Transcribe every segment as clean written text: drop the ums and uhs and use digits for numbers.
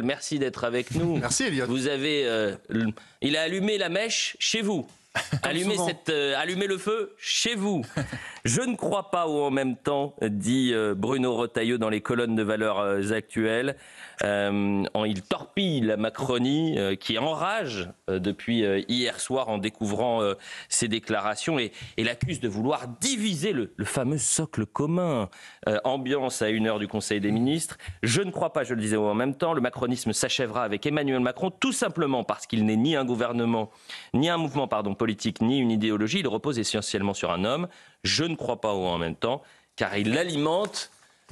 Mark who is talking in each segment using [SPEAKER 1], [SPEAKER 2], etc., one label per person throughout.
[SPEAKER 1] Merci d'être avec nous.
[SPEAKER 2] Merci Elliot.
[SPEAKER 1] Vous avez, il a allumé la mèche chez vous. Allumez le feu chez vous. Je ne crois pas ou en même temps, dit Bruno Retailleau dans les colonnes de Valeurs Actuelles. Il torpille la Macronie qui enrage depuis hier soir en découvrant ses déclarations et l'accuse de vouloir diviser le fameux socle commun. Ambiance à 1h du Conseil des ministres. Je ne crois pas, je le disais en même temps, le macronisme s'achèvera avec Emmanuel Macron tout simplement parce qu'il n'est ni un gouvernement, ni un mouvement politique, ni une idéologie. Il repose essentiellement sur un homme. Je ne crois pas en même temps, car il alimente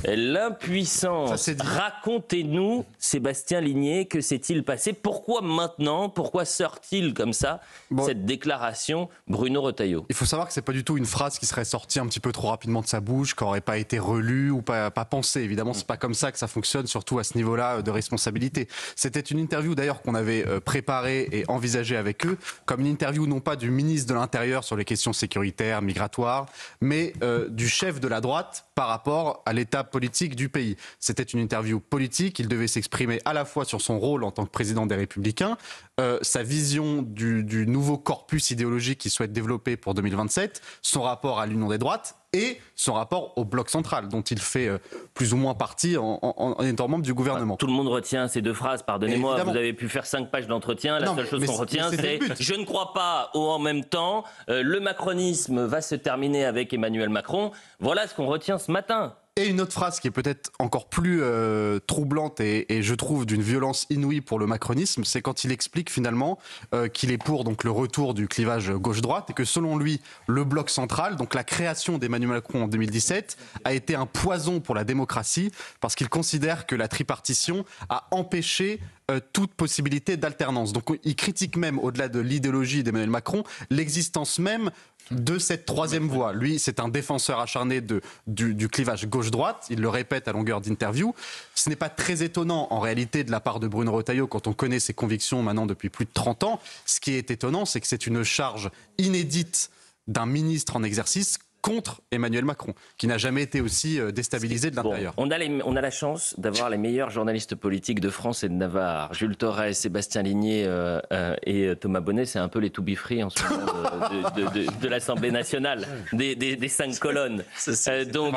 [SPEAKER 1] l'impuissance. Racontez-nous, Sébastien Ligné, que s'est-il passé? Pourquoi maintenant? Pourquoi sort-il comme ça cette déclaration, Bruno Retailleau?
[SPEAKER 2] Il faut savoir que c'est pas du tout une phrase qui serait sortie un petit peu trop rapidement de sa bouche, qui n'aurait pas été relue ou pas pensée. Évidemment, c'est pas comme ça que ça fonctionne, surtout à ce niveau-là de responsabilité. C'était une interview d'ailleurs qu'on avait préparée et envisagée avec eux, comme une interview non pas du ministre de l'Intérieur sur les questions sécuritaires, migratoires, mais du chef de la droite par rapport à l'état politique du pays. C'était une interview politique, il devait s'exprimer à la fois sur son rôle en tant que président des Républicains, sa vision du nouveau corpus idéologique qu'il souhaite développer pour 2027, son rapport à l'Union des droites et son rapport au bloc central, dont il fait plus ou moins partie en étant membre du gouvernement.
[SPEAKER 1] Tout le monde retient ces deux phrases, pardonnez-moi, vous avez pu faire 5 pages d'entretien, la seule chose qu'on retient c'est « Je ne crois pas au en même temps, le macronisme va se terminer avec Emmanuel Macron ». Voilà ce qu'on retient ce matin.
[SPEAKER 2] Et une autre phrase qui est peut-être encore plus troublante et je trouve d'une violence inouïe pour le macronisme, c'est quand il explique finalement qu'il est pour donc le retour du clivage gauche-droite et que selon lui, le bloc central, donc la création d'Emmanuel Macron en 2017, a été un poison pour la démocratie parce qu'il considère que la tripartition a empêché toute possibilité d'alternance. Donc il critique même, au-delà de l'idéologie d'Emmanuel Macron, l'existence même de cette troisième voie. Lui, c'est un défenseur acharné du clivage gauche-droite, il le répète à longueur d'interview. Ce n'est pas très étonnant en réalité de la part de Bruno Retailleau quand on connaît ses convictions maintenant depuis plus de 30 ans. Ce qui est étonnant, c'est que c'est une charge inédite d'un ministre en exercice contre Emmanuel Macron, qui n'a jamais été aussi déstabilisé de l'intérieur.
[SPEAKER 1] On a la chance d'avoir les meilleurs journalistes politiques de France et de Navarre. Jules Torres, Sébastien Ligné et Thomas Bonnet, c'est un peu les to be free en ce moment de l'Assemblée nationale, des 5 colonnes. Donc,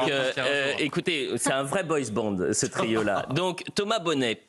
[SPEAKER 1] écoutez, c'est un vrai boys band, ce trio-là. Donc, Thomas Bonnet,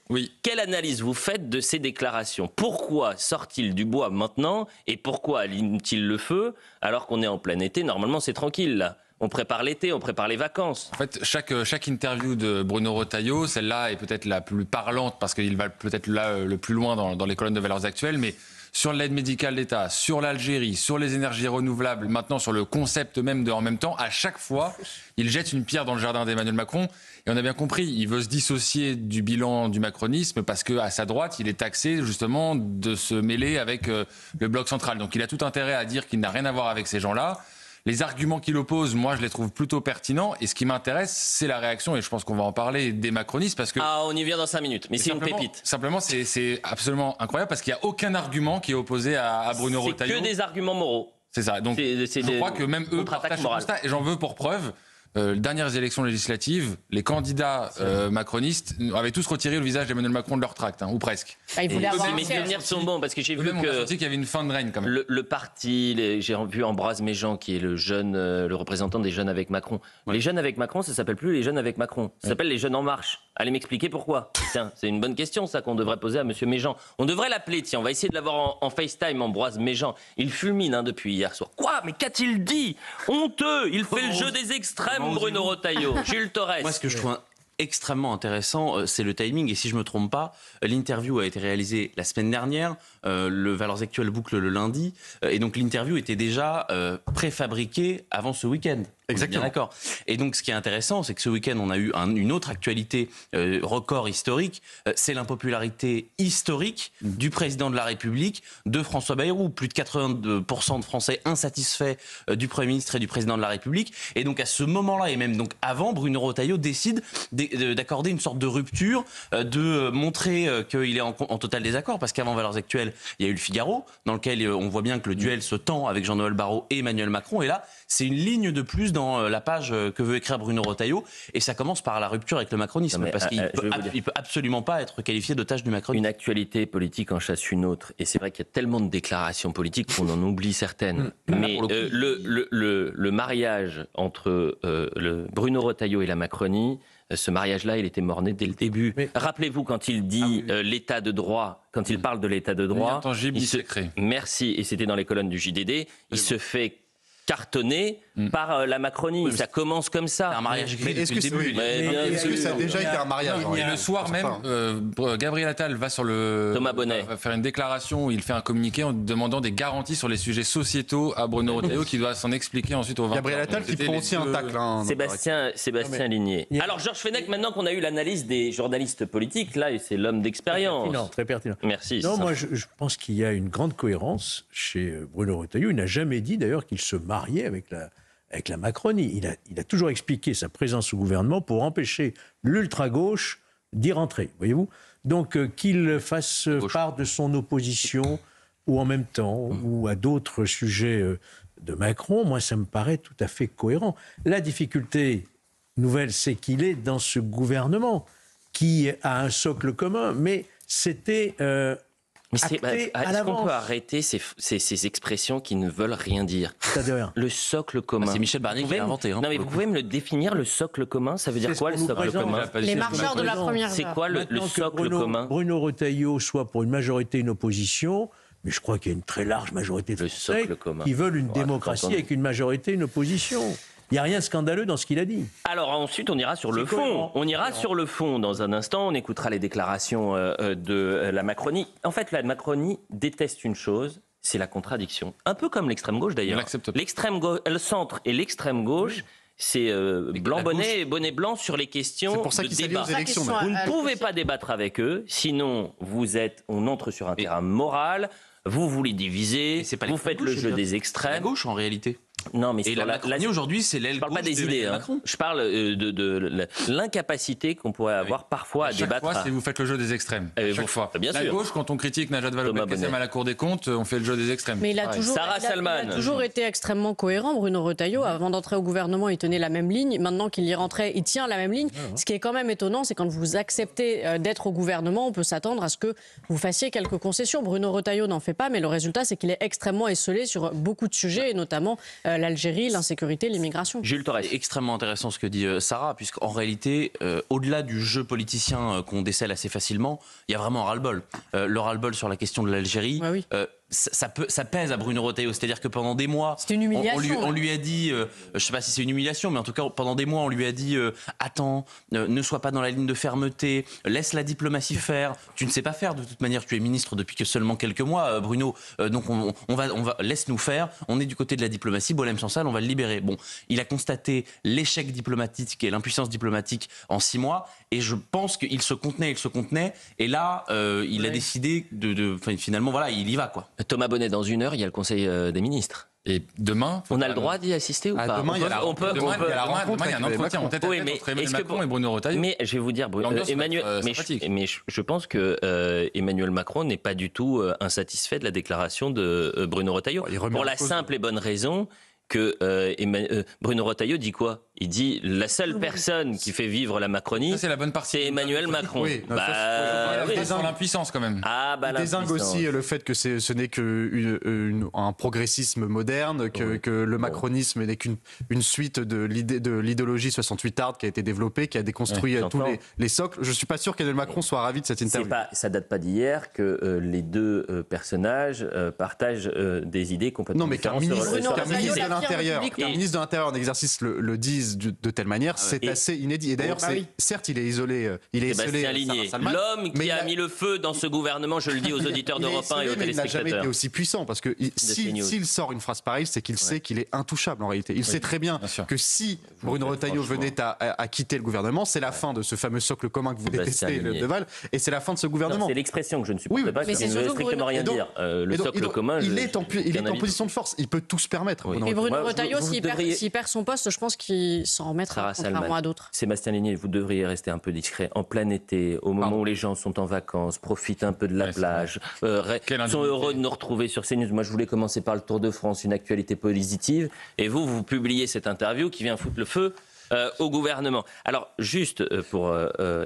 [SPEAKER 1] quelle analyse vous faites de ces déclarations? Pourquoi sort-il du bois maintenant et pourquoi allume-t-il le feu alors qu'on est en plein été? Normalement, c'est tranquille. Là. On prépare l'été, on prépare les vacances.
[SPEAKER 3] En fait, chaque interview de Bruno Retailleau, celle-là est peut-être la plus parlante parce qu'il va peut-être là le plus loin dans les colonnes de Valeurs Actuelles, mais sur l'aide médicale d'État, sur l'Algérie, sur les énergies renouvelables, maintenant sur le concept même de en même temps, à chaque fois, il jette une pierre dans le jardin d'Emmanuel Macron. Et on a bien compris, il veut se dissocier du bilan du macronisme parce qu'à sa droite, il est taxé justement de se mêler avec le bloc central. Donc il a tout intérêt à dire qu'il n'a rien à voir avec ces gens-là. Les arguments qu'il oppose, moi, je les trouve plutôt pertinents. Et ce qui m'intéresse, c'est la réaction, et je pense qu'on va en parler, des macronistes. Parce que
[SPEAKER 1] on y vient dans 5 minutes, mais c'est une pépite.
[SPEAKER 3] Simplement, c'est absolument incroyable, parce qu'il n'y a aucun argument qui est opposé à Bruno Retailleau.
[SPEAKER 1] C'est que des arguments moraux.
[SPEAKER 3] C'est ça. Donc, je crois que même eux partagent ce constat, et j'en veux pour preuve. Dernières élections législatives, les candidats macronistes avaient tous retiré le visage d'Emmanuel Macron de leur tract, ou presque.
[SPEAKER 1] Ils voulaient avoir mes souvenirs sont bons parce que j'ai vu
[SPEAKER 3] qu'il y avait une fin de règne quand même.
[SPEAKER 1] Le parti, j'ai vu Ambroise Méjean qui est le représentant des jeunes avec Macron. Ouais. Les jeunes avec Macron, ça s'appelle plus les jeunes avec Macron, ça s'appelle les jeunes en marche. Allez m'expliquer pourquoi. Tiens, c'est une bonne question ça qu'on devrait poser à monsieur Méjean. On devrait l'appeler, tiens, on va essayer de l'avoir en FaceTime, Ambroise Méjean. Il fulmine depuis hier soir. Quoi? Mais qu'a-t-il dit? Honteux. Il fait le jeu des extrêmes, Bruno Retailleau. Jules Torres.
[SPEAKER 4] Moi, ce que je trouve extrêmement intéressant, c'est le timing. Et si je ne me trompe pas, l'interview a été réalisée la semaine dernière. Le Valeurs Actuelles boucle le lundi. Et donc, l'interview était déjà préfabriquée avant ce week-end.
[SPEAKER 2] Exactement.
[SPEAKER 4] D'accord. Et donc, ce qui est intéressant, c'est que ce week-end, on a eu une autre actualité record historique. C'est l'impopularité historique du président de la République, de François Bayrou. Plus de 82% de Français insatisfaits du Premier ministre et du président de la République. Et donc, à ce moment-là, et même donc avant, Bruno Retailleau décide d'accorder une sorte de rupture, de montrer qu'il est en total désaccord. Parce qu'avant Valeurs Actuelles, il y a eu le Figaro, dans lequel on voit bien que le duel se tend avec Jean-Noël Barrot et Emmanuel Macron. Et là, c'est une ligne de plus dans la page que veut écrire Bruno Retailleau, et ça commence par la rupture avec le macronisme, parce qu'il ne peut absolument pas être qualifié d'otage du macronisme.
[SPEAKER 1] Une actualité politique en chasse une autre, et c'est vrai qu'il y a tellement de déclarations politiques qu'on en oublie certaines. Mais le mariage entre Bruno Retailleau et la Macronie, ce mariage-là, il était mort-né dès le début. Mais rappelez-vous, quand il dit l'état de droit, quand il parle de l'état de droit, merci, et c'était dans les colonnes du JDD, il se fait cartonné par la Macronie. Ça commence comme ça.
[SPEAKER 4] C'est un mariage écrit
[SPEAKER 2] depuis le début. Est-ce que ça a déjà été un mariage?
[SPEAKER 3] Et le soir même, Gabriel Attal va sur le...
[SPEAKER 1] Thomas Bonnet.
[SPEAKER 3] Va faire une déclaration où il fait un communiqué en demandant des garanties sur les sujets sociétaux à Bruno Retailleau qui doit s'en expliquer ensuite au 20.
[SPEAKER 2] Gabriel Attal qui prend aussi un tacle.
[SPEAKER 1] Sébastien Ligné. Alors Georges Fenech, maintenant qu'on a eu l'analyse des journalistes politiques, là c'est l'homme d'expérience.
[SPEAKER 5] Très pertinent.
[SPEAKER 1] Merci.
[SPEAKER 5] Non, moi je pense qu'il y a une grande cohérence chez Bruno Retailleau. Il n'a jamais dit d'ailleurs qu'il se mariait avec la Macronie. Il a toujours expliqué sa présence au gouvernement pour empêcher l'ultra-gauche d'y rentrer, voyez-vous. Donc qu'il fasse part de son opposition ou en même temps ou à d'autres sujets de Macron, moi ça me paraît tout à fait cohérent. La difficulté nouvelle, c'est qu'il est dans ce gouvernement qui a un socle commun, mais c'était...
[SPEAKER 1] est-ce qu'on peut arrêter ces expressions qui ne veulent rien dire? Le socle commun.
[SPEAKER 4] C'est Michel Barnier qui l'a inventé.
[SPEAKER 1] Non, mais vous pouvez me le définir, le socle commun? Ça veut dire quoi, le socle commun?
[SPEAKER 6] Les marcheurs de la première heure.
[SPEAKER 1] C'est quoi le socle commun?
[SPEAKER 5] Bruno Retailleau soit pour une majorité, une opposition, mais je crois qu'il y a une très large majorité de Français qui veulent une démocratie avec une majorité, une opposition. Il n'y a rien de scandaleux dans ce qu'il a dit.
[SPEAKER 1] Alors ensuite, on ira sur le fond. On ira sur le fond dans un instant. On écoutera les déclarations de la Macronie. En fait, la Macronie déteste une chose, c'est la contradiction. Un peu comme l'extrême gauche d'ailleurs. Le centre et l'extrême gauche, c'est blanc bonnet et bonnet blanc sur les questions de débat. Vous ne pouvez pas débattre avec eux, sinon on entre sur un terrain moral. Vous voulez diviser, vous faites le jeu des extrêmes.
[SPEAKER 4] La gauche en réalité.
[SPEAKER 1] Non, mais
[SPEAKER 4] et la Macronie aujourd'hui, c'est l'aile gauche.
[SPEAKER 1] Je parle pas des idées. Macron. Je parle de l'incapacité qu'on pourrait avoir parfois à débattre.
[SPEAKER 3] Chaque fois, c'est vous faites le jeu des extrêmes. Chaque fois.
[SPEAKER 1] Bien sûr.
[SPEAKER 3] La gauche, quand on critique Najat Vallaud-Belkacem à la Cour des comptes, on fait le jeu des extrêmes.
[SPEAKER 6] Mais il a toujours été extrêmement cohérent, Bruno Retailleau. Avant d'entrer au gouvernement, il tenait la même ligne. Maintenant qu'il y rentrait, il tient la même ligne. Ce qui est quand même étonnant, c'est quand vous acceptez d'être au gouvernement, on peut s'attendre à ce que vous fassiez quelques concessions. Bruno Retailleau n'en fait pas, mais le résultat, c'est qu'il est extrêmement esseulé sur beaucoup de sujets, et notamment l'Algérie, l'insécurité, l'immigration.
[SPEAKER 1] Jules Torres.
[SPEAKER 4] C'est extrêmement intéressant ce que dit Sarah, puisqu'en réalité, au-delà du jeu politicien qu'on décèle assez facilement, il y a vraiment un ras-le-bol. Le ras-le-bol sur la question de l'Algérie, ça pèse à Bruno Retailleau. C'est-à-dire que pendant des mois, on lui a dit, je ne sais pas si c'est une humiliation, mais en tout cas, pendant des mois, on lui a dit attends, ne sois pas dans la ligne de fermeté, laisse la diplomatie faire. Tu ne sais pas faire, de toute manière, tu es ministre depuis que seulement quelques mois, Bruno. Donc on va laisse-nous faire. On est du côté de la diplomatie. Boualem Sansal, on va le libérer. Bon, il a constaté l'échec diplomatique et l'impuissance diplomatique en 6 mois, et je pense qu'il se contenait. Et là, il a décidé finalement, voilà, il y va, quoi.
[SPEAKER 1] Thomas Bonnet, dans 1 heure, il y a le Conseil des ministres.
[SPEAKER 3] Et demain,
[SPEAKER 1] on a le droit d'y assister ou pas?
[SPEAKER 3] Demain, il y a un entretien entre Emmanuel Macron et Bruno Retailleau.
[SPEAKER 1] Mais je vais vous dire, je pense que Emmanuel Macron n'est pas du tout insatisfait de la déclaration de Bruno Retailleau. Pour la simple et bonne raison que Bruno Retailleau dit quoi? Il dit la seule personne qui fait vivre la Macronie, c'est Emmanuel Macron.
[SPEAKER 3] Oui, sur l'impuissance quand même.
[SPEAKER 2] Il désingue aussi le fait que ce n'est qu'un progressisme moderne, que le macronisme n'est qu'une suite de l'idéologie 68arde qui a été développée, qui a déconstruit tous les socles. Je ne suis pas sûr qu'Emmanuel Macron soit ravi de cette interview.
[SPEAKER 1] Ça date pas d'hier que les deux personnages partagent des idées complètement différentes.
[SPEAKER 2] Non, mais qu'un ministre de l'Intérieur en exercice le dise de telle manière, c'est assez inédit. Et d'ailleurs, certes, il est isolé.
[SPEAKER 1] Sébastien Ligné, l'homme qui a mis le feu dans ce gouvernement, je le dis aux auditeurs d'Europe 1 et aux téléspectateurs.
[SPEAKER 2] Il n'a jamais été aussi puissant, parce que s'il sort une phrase pareille, c'est qu'il sait qu'il est intouchable en réalité. Il sait très bien que si Bruno Retailleau venait à quitter le gouvernement, c'est la fin de ce fameux socle commun que vous détestez, de Val, et c'est la fin de ce gouvernement.
[SPEAKER 1] C'est l'expression que je ne supporte pas, ça ne veut strictement rien dire. Le socle commun,
[SPEAKER 2] il est en position de force, il peut tout se permettre.
[SPEAKER 6] Et Bruno Retailleau, s'il perd son poste, je pense qu'il qui s'en remettra, contrairement à d'autres.
[SPEAKER 1] Sébastien Lénier, vous devriez rester un peu discret. En plein été, au moment où les gens sont en vacances, profitent un peu de la plage, sont heureux de nous retrouver sur CNews. Moi, je voulais commencer par le Tour de France, une actualité positive. Et vous publiez cette interview qui vient foutre le feu au gouvernement. Alors, juste pour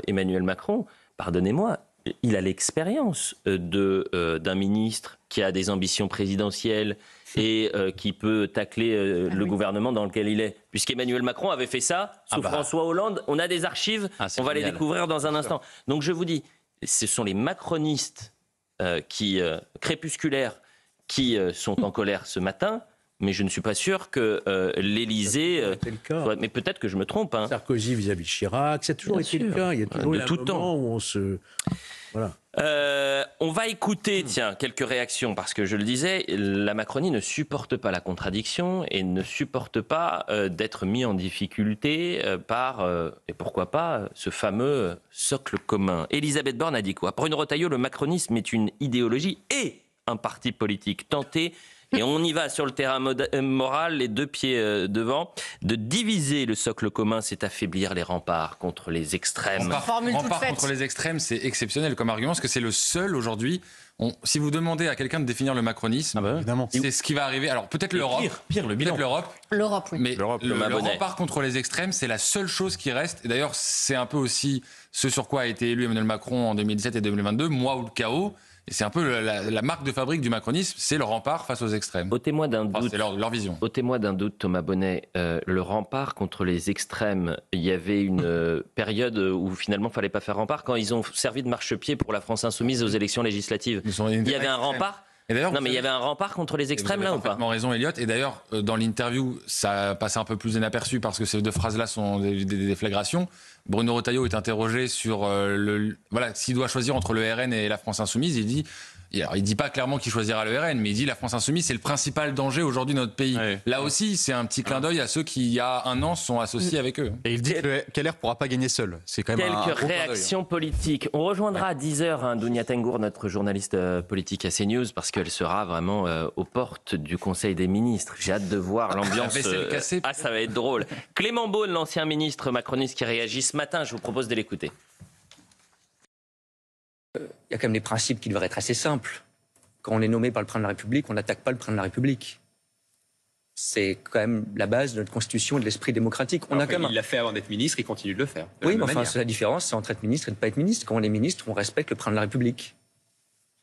[SPEAKER 1] Emmanuel Macron, pardonnez-moi, il a l'expérience d'un ministre qui a des ambitions présidentielles et qui peut tacler le gouvernement dans lequel il est. Puisqu'Emmanuel Macron avait fait ça sous François Hollande. On a des archives, on va les découvrir dans un instant. Donc je vous dis, ce sont les macronistes crépusculaires qui sont en colère ce matin. Mais je ne suis pas sûr que l'Élysée... mais peut-être que je me trompe. Hein.
[SPEAKER 5] Sarkozy vis-à-vis de Chirac, c'est toujours été le cas. Il y a toujours eu un moment où on se... Voilà.
[SPEAKER 1] On va écouter, quelques réactions, parce que je le disais, la Macronie ne supporte pas la contradiction et ne supporte pas d'être mis en difficulté par, et pourquoi pas, ce fameux socle commun. Elisabeth Borne a dit quoi ? Bruno Retailleau, le macronisme est une idéologie et un parti politique tenté. Et on y va sur le terrain moral, les deux pieds devant. De diviser le socle commun, c'est affaiblir les remparts contre les extrêmes.
[SPEAKER 3] Rempart contre les extrêmes, c'est exceptionnel comme argument, parce que c'est le seul aujourd'hui. Si vous demandez à quelqu'un de définir le macronisme, c'est ce qui va arriver. Alors peut-être l'Europe.
[SPEAKER 4] Pire, le bilan.
[SPEAKER 6] L'Europe, oui.
[SPEAKER 3] Mais le rempart contre les extrêmes, c'est la seule chose qui reste. Et d'ailleurs, c'est un peu aussi ce sur quoi a été élu Emmanuel Macron en 2017 et 2022, moi ou le chaos. Et c'est un peu la marque de fabrique du macronisme, c'est le rempart face aux extrêmes.
[SPEAKER 1] Ôtez-moi d'un doute.
[SPEAKER 3] C'est leur vision.
[SPEAKER 1] Ôtez-moi d'un doute, Thomas Bonnet. Le rempart contre les extrêmes, il y avait une période où finalement il ne fallait pas faire rempart quand ils ont servi de marchepied pour la France insoumise aux élections législatives. Il y avait un rempart. Non, mais il y avait un rempart contre les extrêmes là ou pas ?
[SPEAKER 3] Vous avez parfaitement raison, Elliot. Et d'ailleurs, dans l'interview, ça passe un peu plus inaperçu parce que ces deux phrases-là sont des déflagrations. Bruno Retailleau est interrogé sur s'il doit choisir entre le RN et la France insoumise. Il dit pas clairement qu'il choisira le RN, mais il dit la France insoumise, c'est le principal danger aujourd'hui de notre pays. Ouais. Là aussi, c'est un petit clin d'œil à ceux qui, il y a un an, sont associés avec eux.
[SPEAKER 2] Et il dit que LR pourra pas gagner seul. C'est quand même
[SPEAKER 1] quelques réactions politiques. On rejoindra à 10h Dounia Tengour, notre journaliste politique à CNews, parce qu'elle sera vraiment aux portes du Conseil des ministres. J'ai hâte de voir l'ambiance. Ça va être drôle. Clément Beaune, l'ancien ministre macroniste qui réagit ce matin, je vous propose de l'écouter.
[SPEAKER 7] Il y a quand même des principes qui devraient être assez simples. Quand on est nommé par le président de la République, on n'attaque pas le président de la République. C'est quand même la base de notre Constitution et de l'esprit démocratique.
[SPEAKER 8] Il l'a fait avant d'être ministre, il continue de le faire.
[SPEAKER 7] Oui, mais enfin, la différence, c'est entre être ministre et ne pas être ministre. Quand on est ministre, on respecte le président de la République.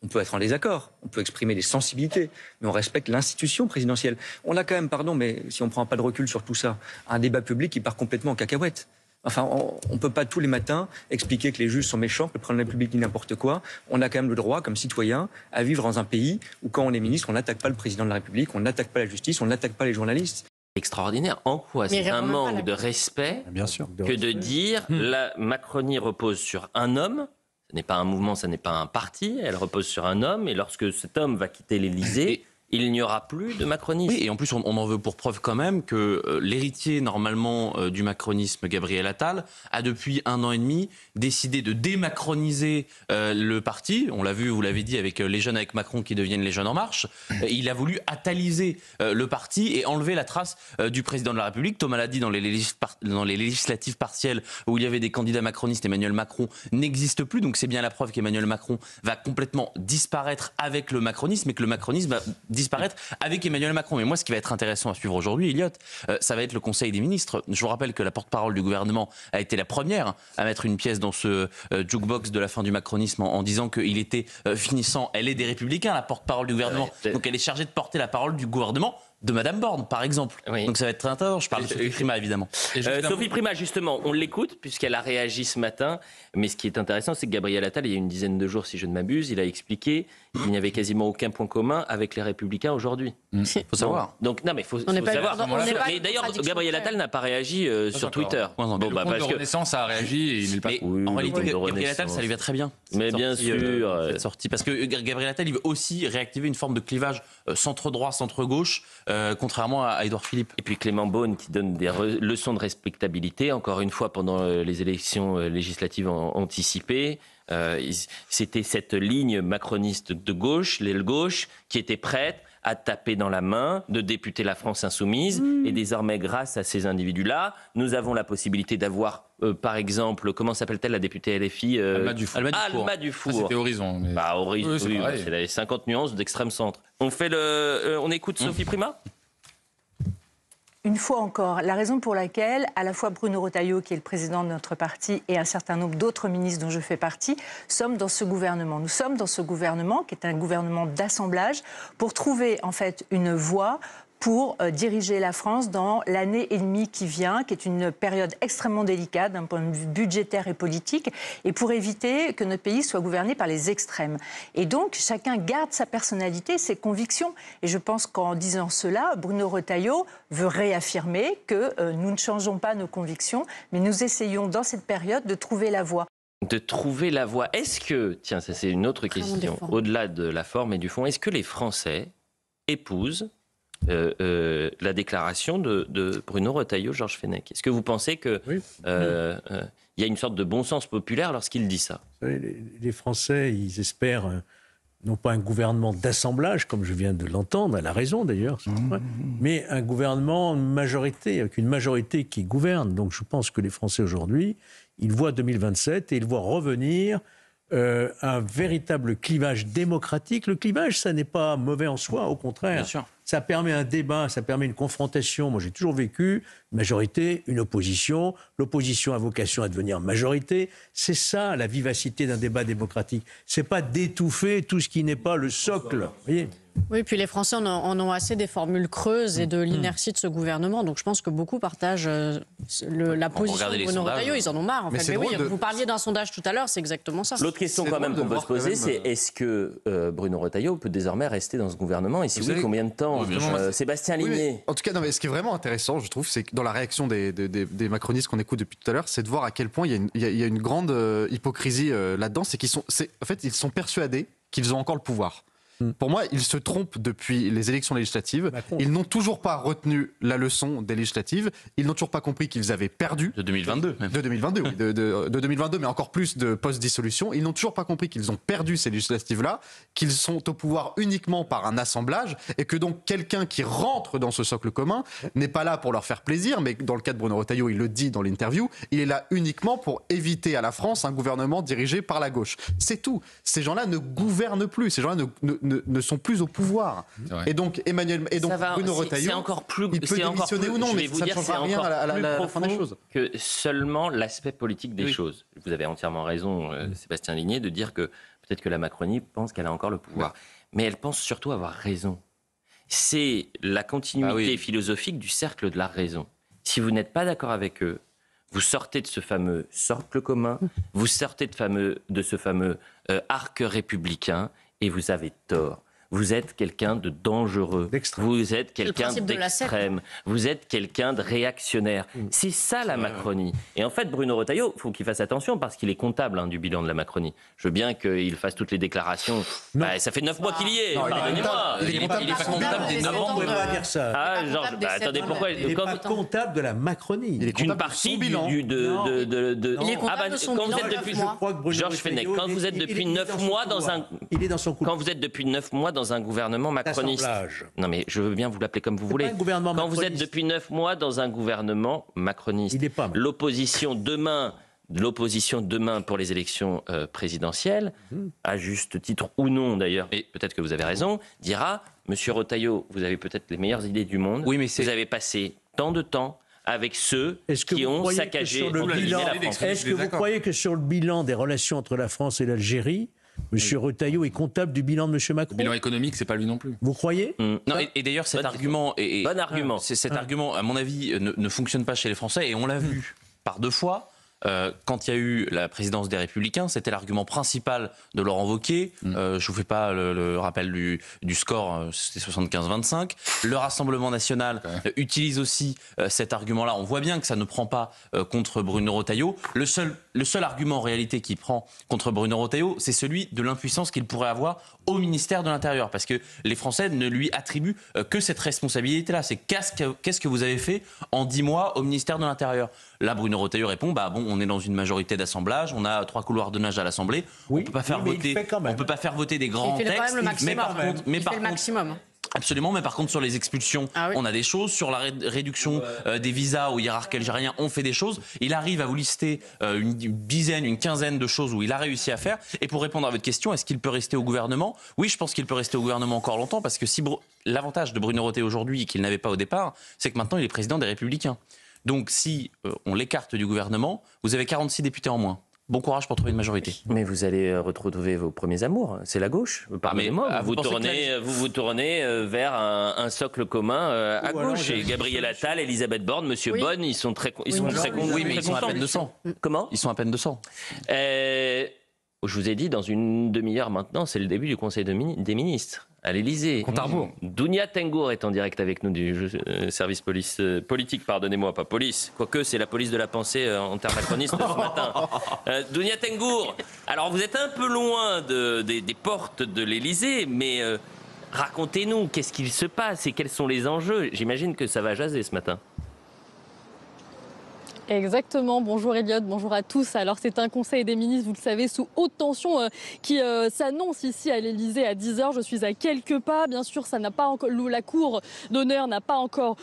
[SPEAKER 7] On peut être en désaccord, on peut exprimer des sensibilités, mais on respecte l'institution présidentielle. On a quand même, mais si on ne prend pas de recul sur tout ça, un débat public qui part complètement en cacahuète. Enfin, on ne peut pas tous les matins expliquer que les juges sont méchants, que le président de la République dit n'importe quoi. On a quand même le droit, comme citoyen, à vivre dans un pays où, quand on est ministre, on n'attaque pas le président de la République, on n'attaque pas la justice, on n'attaque pas les journalistes.
[SPEAKER 1] Extraordinaire. En quoi c'est un manque de respect que de dire la Macronie repose sur un homme. Ce n'est pas un mouvement, ce n'est pas un parti. Elle repose sur un homme. Et lorsque cet homme va quitter l'Élysée, il n'y aura plus de macronisme.
[SPEAKER 4] Oui, et en plus, on en veut pour preuve quand même que l'héritier, normalement, du macronisme, Gabriel Attal, a depuis 1 an et demi décidé de démacroniser le parti. On l'a vu, vous l'avez dit, avec les jeunes avec Macron qui deviennent les jeunes en marche. Il a voulu attaliser le parti et enlever la trace du président de la République. Thomas l'a dit dans les législatives partielles où il y avait des candidats macronistes, Emmanuel Macron n'existe plus. Donc c'est bien la preuve qu'Emmanuel Macron va complètement disparaître avec le macronisme et que le macronisme va disparaître avec Emmanuel Macron. Mais moi, ce qui va être intéressant à suivre aujourd'hui, Elliot, ça va être le Conseil des ministres. Je vous rappelle que la porte-parole du gouvernement a été la première à mettre une pièce dans ce jukebox de la fin du macronisme en disant qu'il était finissant. Elle est des Républicains, la porte-parole du gouvernement. Donc elle est chargée de porter la parole du gouvernement de Madame Borne, par exemple. Oui. Donc ça va être très intéressant. Je parle de Sophie Primas, évidemment.
[SPEAKER 1] Sophie Primas, justement, on l'écoute, puisqu'elle a réagi ce matin. Mais ce qui est intéressant, c'est que Gabriel Attal, il y a une dizaine de jours, si je ne m'abuse, il a expliqué qu'il n'y avait quasiment aucun point commun avec les Républicains aujourd'hui.
[SPEAKER 4] Il faut savoir.
[SPEAKER 1] Donc, non, mais il faut savoir. Mais d'ailleurs, Gabriel Attal n'a pas réagi sur Twitter.
[SPEAKER 3] Le compte de Renaissance a réagi et il n'est pas...
[SPEAKER 4] En réalité, Gabriel Attal, ça lui va très bien.
[SPEAKER 1] Mais bien sûr.
[SPEAKER 4] Cette sortie. Parce que Gabriel Attal, il veut aussi réactiver une forme de clivage centre-droit, centre-gauche, contrairement à Édouard Philippe.
[SPEAKER 1] Et puis Clément Beaune qui donne des leçons de respectabilité, encore une fois pendant les élections législatives anticipées. C'était cette ligne macroniste de gauche, l'aile gauche, qui était prête à taper dans la main de députés La France Insoumise. Et désormais, grâce à ces individus-là, nous avons la possibilité d'avoir, par exemple, comment s'appelle-t-elle la députée LFI
[SPEAKER 3] Alma Dufour.
[SPEAKER 1] Alma Dufour.
[SPEAKER 3] Ça, c'était Horizon. Mais...
[SPEAKER 1] Horizon,
[SPEAKER 3] oui,
[SPEAKER 1] c'est les 50 nuances d'extrême centre. On écoute Sophie Primas.
[SPEAKER 9] Une fois encore, la raison pour laquelle, à la fois Bruno Retailleau, qui est le président de notre parti, et un certain nombre d'autres ministres dont je fais partie, sommes dans ce gouvernement. Nous sommes dans ce gouvernement, qui est un gouvernement d'assemblage, pour trouver en fait une voie pour diriger la France dans l'année et demie qui vient, qui est une période extrêmement délicate d'un point de vue budgétaire et politique, et pour éviter que notre pays soit gouverné par les extrêmes. Et donc, chacun garde sa personnalité, ses convictions. Et je pense qu'en disant cela, Bruno Retailleau veut réaffirmer que nous ne changeons pas nos convictions, mais nous essayons, dans cette période, de trouver la voie.
[SPEAKER 1] De trouver la voie. Est-ce que, tiens, ça c'est une autre question, au-delà de la forme et du fond, est-ce que les Français épousent la déclaration de Bruno Retailleau, Georges Fenech? Est-ce que vous pensez qu'il y a une sorte de bon sens populaire lorsqu'il dit ça?
[SPEAKER 5] Les Français, ils espèrent non pas un gouvernement d'assemblage, comme je viens de l'entendre, elle a raison d'ailleurs, mais un gouvernement majorité, avec une majorité qui gouverne. Donc je pense que les Français aujourd'hui, ils voient 2027 et ils voient revenir un véritable clivage démocratique. Le clivage, ça n'est pas mauvais en soi, au contraire.
[SPEAKER 4] Bien sûr.
[SPEAKER 5] Ça permet un débat, ça permet une confrontation. Moi, j'ai toujours vécu une majorité, une opposition. L'opposition a vocation à devenir majorité. C'est ça, la vivacité d'un débat démocratique. C'est pas d'étouffer tout ce qui n'est pas le socle. Vous voyez ?
[SPEAKER 6] Oui, puis les Français en ont assez des formules creuses et de l'inertie de ce gouvernement. Donc je pense que beaucoup partagent la position de Bruno Retailleau. Ils en ont marre, en fait. Mais oui, vous parliez d'un sondage tout à l'heure, c'est exactement ça.
[SPEAKER 1] L'autre question quand même qu'on peut se poser, c'est est-ce que Bruno Retailleau peut désormais rester dans ce gouvernement? Et si oui, combien de temps? Sébastien Ligné.
[SPEAKER 2] Oui, en tout cas, non, mais ce qui est vraiment intéressant, je trouve, c'est que dans la réaction des macronistes qu'on écoute depuis tout à l'heure, c'est de voir à quel point il y a une grande hypocrisie là-dedans. C'est qu'ils ils sont persuadés qu'ils ont encore le pouvoir. Pour moi, ils se trompent depuis les élections législatives. Ils n'ont toujours pas retenu la leçon des législatives. Ils n'ont toujours pas compris qu'ils avaient perdu.
[SPEAKER 4] De 2022. Même.
[SPEAKER 2] De 2022, oui. De 2022, mais encore plus de post-dissolution. Ils n'ont toujours pas compris qu'ils ont perdu ces législatives-là, qu'ils sont au pouvoir uniquement par un assemblage, et que donc quelqu'un qui rentre dans ce socle commun n'est pas là pour leur faire plaisir, mais dans le cas de Bruno Retailleau, il le dit dans l'interview, il est là uniquement pour éviter à la France un gouvernement dirigé par la gauche. C'est tout. Ces gens-là ne gouvernent plus. Ces gens-là ne sont plus au pouvoir. Et donc Bruno Retailleau, il peut démissionner ou non, mais ça ne changera rien à la fin des choses.
[SPEAKER 1] Que seulement l'aspect politique des choses. Vous avez entièrement raison, Sébastien Ligné, de dire que peut-être que la Macronie pense qu'elle a encore le pouvoir. Mais elle pense surtout avoir raison. C'est la continuité philosophique du cercle de la raison. Si vous n'êtes pas d'accord avec eux, vous sortez de ce fameux socle commun, vous sortez de ce fameux arc républicain, et vous avez tort. Vous êtes quelqu'un de dangereux. Vous êtes quelqu'un d'extrême. Vous êtes quelqu'un de réactionnaire. C'est ça la Macronie. Et en fait, Bruno Retailleau, il faut qu'il fasse attention parce qu'il est comptable du bilan de la Macronie. Je veux bien qu'il fasse toutes les déclarations. Ça fait 9 mois qu'il y est.
[SPEAKER 4] Il est pas comptable des 9 ans.
[SPEAKER 5] On ne peut pas dire ça.
[SPEAKER 6] Ah,
[SPEAKER 1] Georges, attendez, pourquoi
[SPEAKER 5] Il n'est pas comptable de la Macronie.
[SPEAKER 2] Il est
[SPEAKER 1] d'une
[SPEAKER 2] comptable
[SPEAKER 1] partie
[SPEAKER 2] de son bilan.
[SPEAKER 6] Il est comptable de son bilan.
[SPEAKER 1] Georges Fenech, quand vous êtes depuis 9 mois dans un...
[SPEAKER 5] Il est dans son couloir.
[SPEAKER 1] Quand vous êtes depuis 9 mois dans un gouvernement macroniste. Non mais je veux bien vous l'appeler comme vous voulez. Quand vous êtes depuis 9 mois dans un gouvernement macroniste, l'opposition demain pour les élections présidentielles, à juste titre ou non d'ailleurs, et peut-être que vous avez raison, dira Monsieur Retailleau, vous avez peut-être les meilleures idées du monde, vous avez passé tant de temps avec ceux qui ont saccagé la France.
[SPEAKER 5] Est-ce que vous croyez que sur le bilan des relations entre la France et l'Algérie, M. Retailleau est comptable du bilan de M. Macron?
[SPEAKER 3] Le bilan économique, c'est pas lui non plus.
[SPEAKER 5] Vous croyez?
[SPEAKER 4] Non, et d'ailleurs, cet argument, cet argument, à mon avis, ne fonctionne pas chez les Français, et on l'a vu par 2 fois. Quand il y a eu la présidence des Républicains, c'était l'argument principal de Laurent Wauquiez. Je ne vous fais pas le rappel du score, c'était 75-25. Le Rassemblement national utilise aussi cet argument-là. On voit bien que ça ne prend pas contre Bruno Retailleau. Le seul argument en réalité qui prend contre Bruno Retailleau, c'est celui de l'impuissance qu'il pourrait avoir au ministère de l'Intérieur. Parce que les Français ne lui attribuent que cette responsabilité-là. C'est qu'est-ce que vous avez fait en 10 mois au ministère de l'Intérieur? Là, Bruno Retailleau répond, on est dans une majorité d'assemblage, on a 3 couloirs de nage à l'Assemblée, on peut pas faire voter des grands textes.
[SPEAKER 6] Mais par contre,
[SPEAKER 4] Absolument, mais par contre sur les expulsions, on a des choses. Sur la réduction des visas aux hiérarques algériens, on fait des choses. Il arrive à vous lister une dizaine, une quinzaine de choses où il a réussi à faire. Et pour répondre à votre question, est-ce qu'il peut rester au gouvernement? Oui, je pense qu'il peut rester au gouvernement encore longtemps, parce que si l'avantage de Bruno Retailleau aujourd'hui, qu'il n'avait pas au départ, c'est que maintenant il est président des Républicains. Donc si on l'écarte du gouvernement, vous avez 46 députés en moins. Bon courage pour trouver une majorité.
[SPEAKER 1] Mais vous allez retrouver vos premiers amours. C'est la gauche. Pardonnez-moi. Vous vous tournez vers un socle commun à gauche. Et Gabriel Attal, Elisabeth Borne, Monsieur Bonne, ils sont très contents.
[SPEAKER 4] Oui, mais ils sont à peine 200.
[SPEAKER 1] Comment?
[SPEAKER 4] Ils sont à peine 200.
[SPEAKER 1] Je vous ai dit, dans une demi-heure maintenant, c'est le début du Conseil des ministres à l'Élysée.
[SPEAKER 2] Compte à rebours.
[SPEAKER 1] Dounia Tengour est en direct avec nous du service politique, pardonnez-moi, pas police. Quoique, c'est la police de la pensée en termes macronistes ce matin. Dounia Tengour, alors vous êtes un peu loin des portes de l'Élysée, mais racontez-nous, qu'est-ce qu'il se passe et quels sont les enjeux? J'imagine que ça va jaser ce matin.
[SPEAKER 10] Exactement. Bonjour Elliot, bonjour à tous. Alors c'est un conseil des ministres, vous le savez, sous haute tension qui s'annonce ici à l'Elysée à 10h. Je suis à quelques pas. Bien sûr, ça n'a pas encore, la cour d'honneur n'a pas encore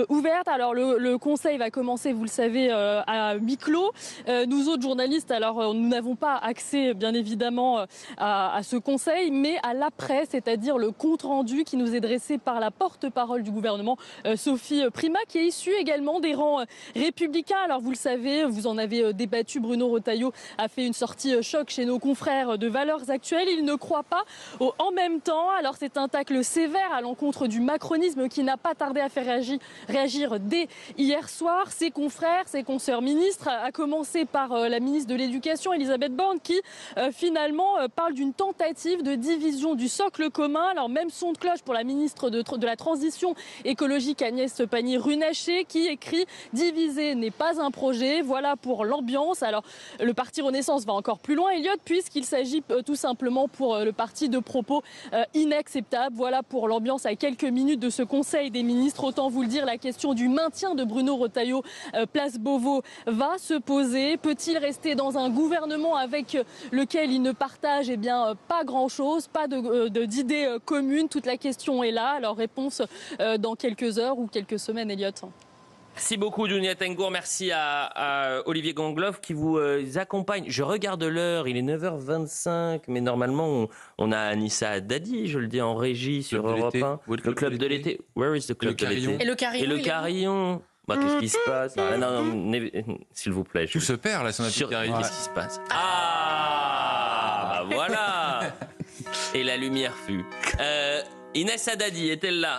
[SPEAKER 10] ouverte. Alors le conseil va commencer, vous le savez, à huis clos. Nous autres journalistes, alors nous n'avons pas accès bien évidemment à ce conseil, mais à l'après, c'est-à-dire le compte rendu qui nous est dressé par la porte-parole du gouvernement, Sophie Primas, qui est issue également des rangs républicains. Alors vous le savez, vous en avez débattu, Bruno Retailleau a fait une sortie choc chez nos confrères de Valeurs Actuelles. Il ne croit pas au en même temps. Alors c'est un tacle sévère à l'encontre du macronisme qui n'a pas tardé à faire réagir dès hier soir. Ses confrères, ses consoeurs ministres, à commencer par la ministre de l'Éducation, Elisabeth Borne, qui finalement parle d'une tentative de division du socle commun. Alors même son de cloche pour la ministre de la Transition écologique, Agnès Pannier-Runacher, qui écrit « Diviser n'est pas un projet ». Voilà pour l'ambiance. Alors le parti Renaissance va encore plus loin, Elliot, puisqu'il s'agit tout simplement pour le parti de propos inacceptables. Voilà pour l'ambiance à quelques minutes de ce Conseil des ministres. Autant vous le dire, la question du maintien de Bruno Retailleau place Beauvau va se poser. Peut-il rester dans un gouvernement avec lequel il ne partage pas grand-chose, pas d'idées communes? Toute la question est là. Alors réponse dans quelques heures ou quelques semaines, Elliot.
[SPEAKER 1] Merci beaucoup, Dounia Tengour. Merci à Olivier Gangloff qui vous accompagne. Je regarde l'heure, il est 9h25, mais normalement, on a Anissa Haddadi, je le dis en régie sur Europe 1. Le club de l'été. Where is the club de l'été?
[SPEAKER 6] Et le carillon.
[SPEAKER 1] Et le carillon. Bah, qu'est-ce qui se passe? Non, s'il vous plaît.
[SPEAKER 3] Tout se perd là, sur notre carillon.
[SPEAKER 1] Qu'est-ce qui se passe? Ah, bah voilà. Et la lumière fut. Inès Haddadi est-elle là?